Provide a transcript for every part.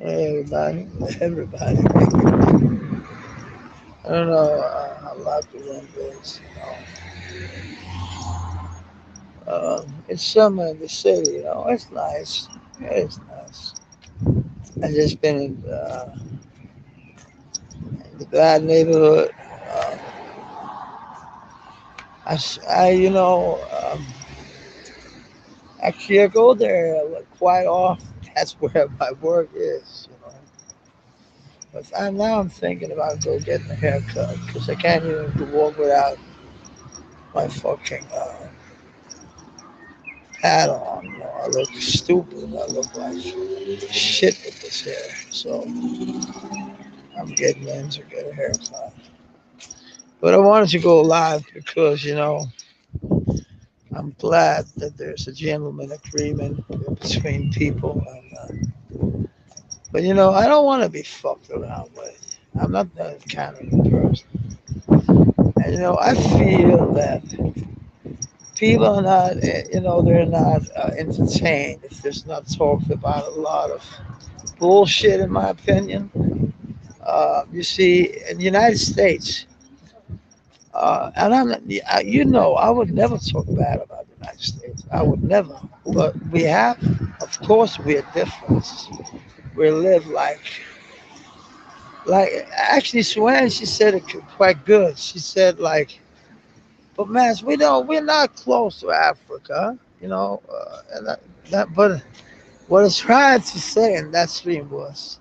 Everybody, everybody. I don't know how loud the room is. It's summer in the city. It's nice. It's nice. I just been in the bad neighborhood. Uh, actually, I go there quite often. That's where my work is. But now I'm thinking about go getting a haircut because I can't even walk without my fucking hat on. I look stupid. I look like shit with this hair. So I'm getting in to get a haircut. But I wanted to go live because, I'm glad that there's a gentleman agreement between people. But I don't want to be fucked around with. I'm not that kind of person. And I feel that people are not, they're not entertained if there's not talked about a lot of bullshit, in my opinion. You see, in the United States, and I'm, not- I would never talk bad about the United States. I would never. But we have, of course, we're different. We live actually, Swan, she said it quite good. She said, but man, we're not close to Africa, but what it's trying to say in that stream was,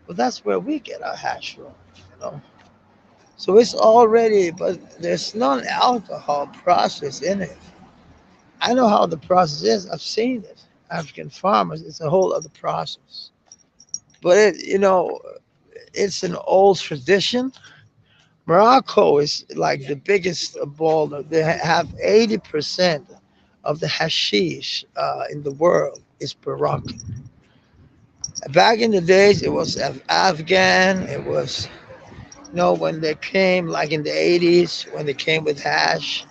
well, that's where we get our hash from, you know. So it's already, but there's non-alcohol process in it. I know how the process is. I've seen it. African farmers, it's a whole other process. But it's an old tradition. Morocco is like the biggest baller. They have 80% of the hashish in the world is Moroccan. Back in the days, it was Afghan. It was, when they came, like in the 80s, when they came with hash.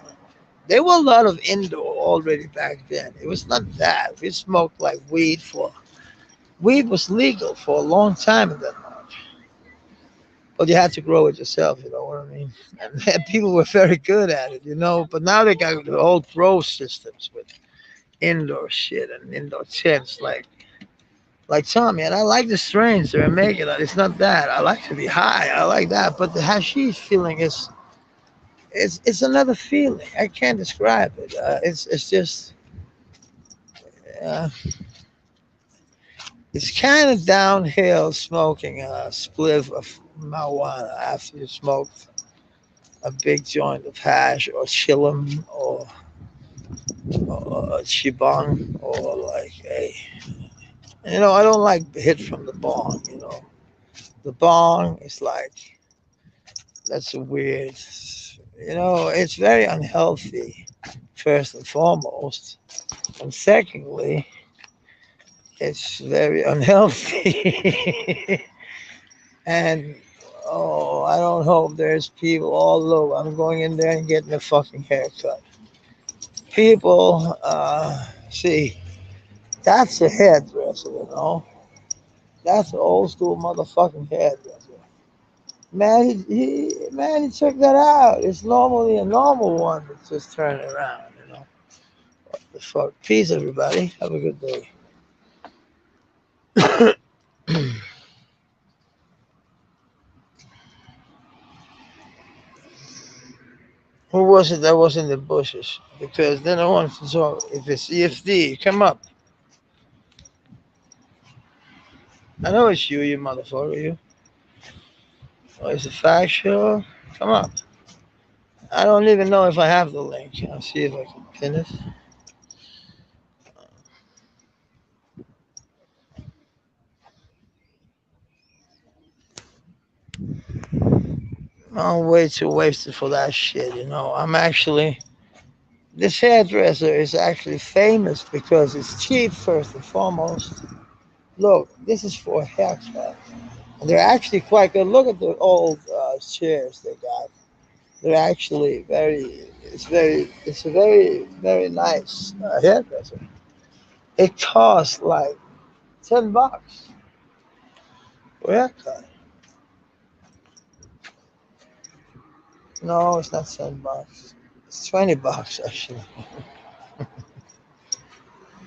There were a lot of indoor already back then. It was not that. We smoked like weed was legal for a long time in Denmark. But you had to grow it yourself, you know what I mean? And people were very good at it. But now they got the old grow systems with indoor shit and indoor tents like Tommy. And I like the strains they're making. It's not that. I like to be high. I like that. But the hashish feeling is it's another feeling. I can't describe it. It's just uh, it's kind of downhill smoking a spliff of marijuana after you smoked a big joint of hash or chillum or shibang or like a. I don't like hit from the bong. The bong is like that's a weird. It's very unhealthy. First and foremost, and secondly, it's very unhealthy. And I don't hope there's people. Although I'm going in there and getting a fucking haircut. People, see, that's a hairdresser. That's an old school motherfucking hairdresser. Man, he took that out. It's normally a normal one that's just turning around. What the fuck? Peace, everybody. Have a good day. Who was it that was in the bushes? Because then I want to talk. If it's EFD, come up. I know it's you, you motherfucker. You. Oh, is it factual? Come up. I don't even know if I have the link. I'll see if I can pin it. I'm way too wasted for that shit. I'm actually. This hairdresser is actually famous because it's cheap, first and foremost. Look, this is for a haircut. And they're actually quite good. Look at the old chairs they got. They're actually it's a very, very nice hairdresser. It costs like $10. for a haircut. No, it's not $7. It's $20 actually.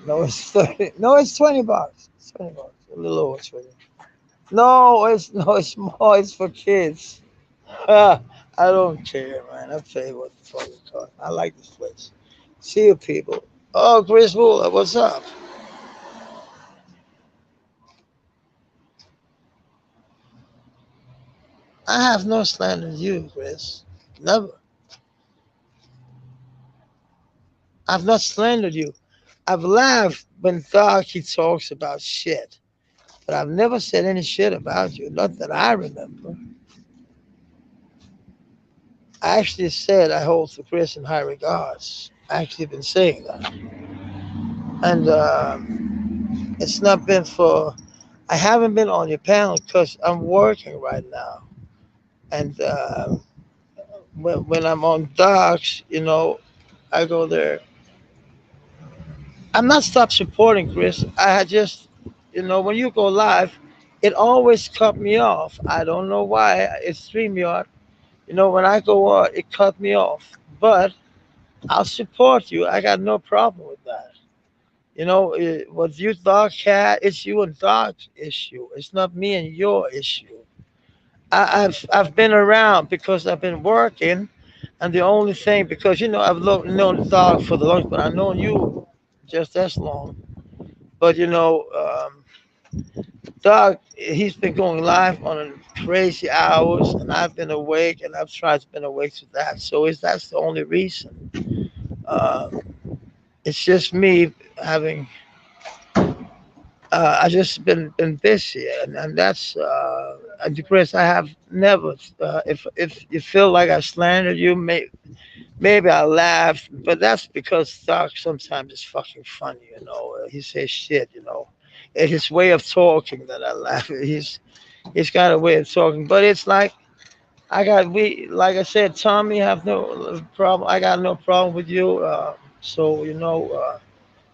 No, it's 30. No, it's $20. It's $20. A little over 20. No, it's more. It's for kids. I don't care, man. I pay what the fuck it costs. I like this place. See you people. Oh, Chris Wooler, what's up? I have no slander you, Chris. Never. I've not slandered you. I've laughed when Doc he talks about shit, but I've never said any shit about you. Not that I remember. I actually said I hold to Chris in high regards. I actually been saying that, and it's not been for. I haven't been on your panel because I'm working right now, and when I'm on Docs, I go there. I'm not stopped supporting Chris. I had just, when you go live, it always cut me off. I don't know why. It's StreamYard. When I go on, it cut me off. But I'll support you. I got no problem with that. What you Doc had, it's you and Doc's issue. It's not me and your issue. I've been around because I've been working, and the only thing because known Doc for the longest, but I've known you just as long. But Doc, he's been going live on crazy hours, and I've been awake, and I've tried to been awake to that. So is that's the only reason? Uh, it's just me having. I just been busy, and that's. And Chris, I have never. If you feel like I slandered you, maybe I laughed, but that's because Doc sometimes is fucking funny. He says shit. It's his way of talking that I laugh. He's got a way of talking, but it's like like I said, Tommy have no problem. I got no problem with you. So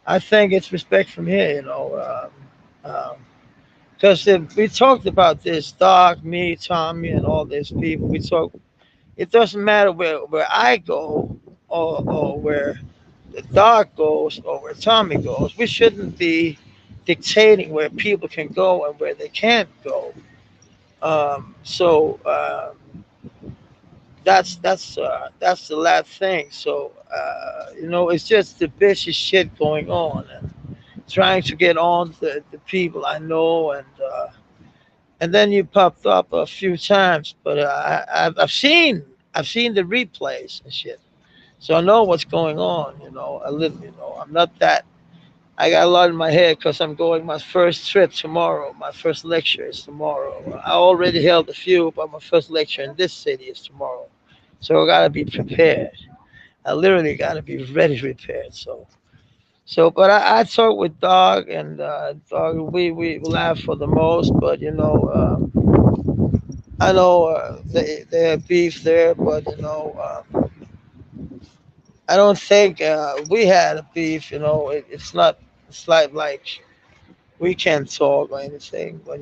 I think it's respect from here. Because we talked about this, Doc, me, Tommy, and all these people. We talk. It doesn't matter where I go or where the Doc goes or where Tommy goes. We shouldn't be dictating where people can go and where they can't go. So that's the last thing. So it's just the bitchy shit going on and trying to get on the people I know and then you popped up a few times, but I've seen the replays and shit, so I know what's going on. A little. I'm not that. I got a lot in my head because I'm going my first trip tomorrow. My first lecture is tomorrow. I already held a few, but my first lecture in this city is tomorrow. So I gotta be prepared. I literally gotta be ready prepared. But I talk with Dog and Dog. We laugh for the most, but I know they have beef there, but I don't think we had a beef. It's not. It's like we can't talk or anything, but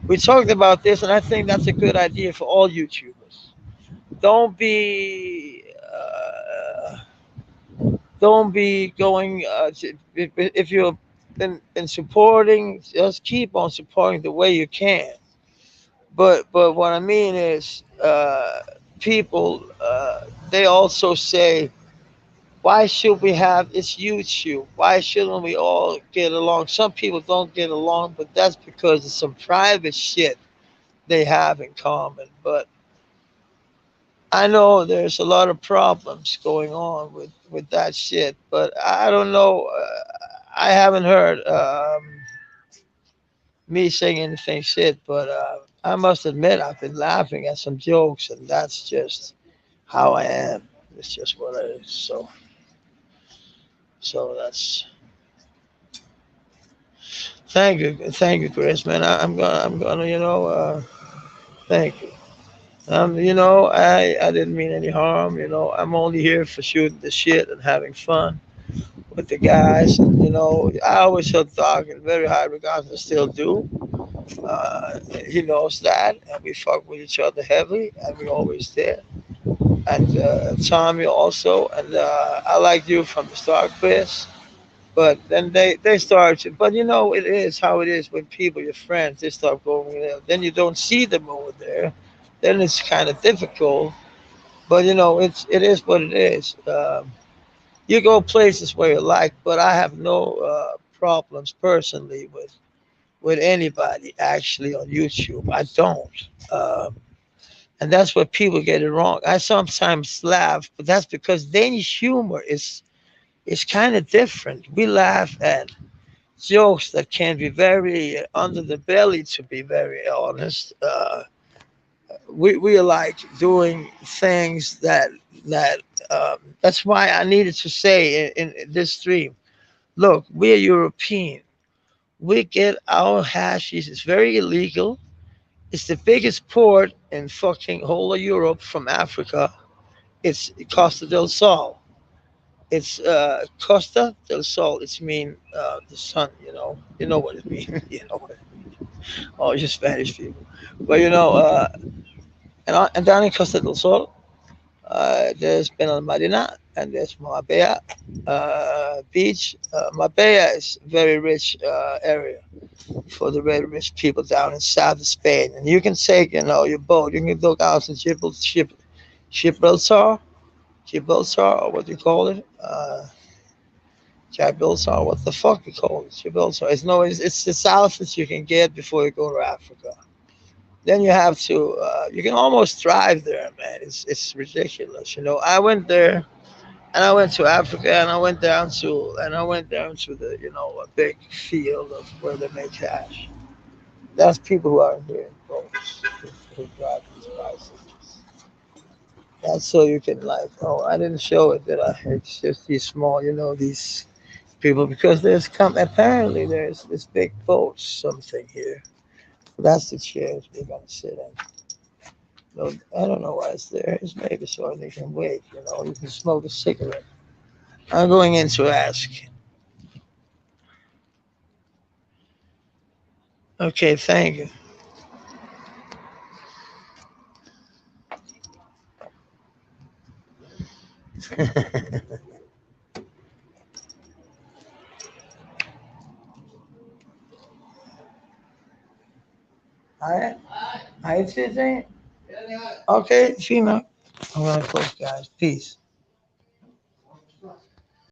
we talked about this, and I think that's a good idea for all YouTubers. Don't be don't be going if you've been supporting, just keep on supporting the way you can. But what I mean is, people they also say, why should we have it's YouTube? Why shouldn't we all get along? Some people don't get along, but that's because of some private shit they have in common. But I know there's a lot of problems going on with that shit. But I don't know. I haven't heard me saying anything shit. But I must admit I've been laughing at some jokes, and that's just how I am. It's just what it is. So that's. Thank you, Chris, man. I'm gonna, thank you. I didn't mean any harm. I'm only here for shooting the shit and having fun with the guys. And I always held Doc in very high regards, and still do. He knows that, and we fuck with each other heavily, and we're always there. And Tommy also, and I like you from the start, Chris. But then they start, but you know, it is how it is when people, your friends, they start going there. Then you don't see them over there. Then it's kind of difficult. But you know, it is what it is. You go places where you like, but I have no problems personally with anybody actually on YouTube. I don't. And that's where people get it wrong. I sometimes laugh, but that's because Danish humor is kind of different. We laugh at jokes that can be very under the belly, to be very honest. We are like doing things that's why I needed to say in this stream, look, we're European. We get our hashish. It's very illegal. It's the biggest port in fucking whole of Europe from Africa. It's Costa del Sol. It's Costa del Sol. It's mean the sun. You know what it means. You know what? Oh, you Spanish people. But and down in Costa del Sol, there's Benalmadena and there's Marbella beach. Marbella is a very rich area for the very rich people down in south of Spain. And you can take, your boat. You can go out to Gibraltar, Gibraltar, or what do you call it? Gibraltar, what the fuck you call it? Gibraltar. It's the south that you can get before you go to Africa. Then you have to, you can almost drive there, man. It's ridiculous. I went there and I went to Africa and I went down to the, a big field of where they make cash. That's people who are here in boats who drive these bicycles. That's so you can like, oh, I didn't show it, did I? It's just these small, these people because apparently there's this big boat something here. That's the chairs we're gonna sit in. No, I don't know why it's there. It's maybe so they can wait. You can smoke a cigarette. I'm going in to ask. Okay, thank you. Hi, hi, Susan. Okay, Fima. I'm gonna close, guys. Peace.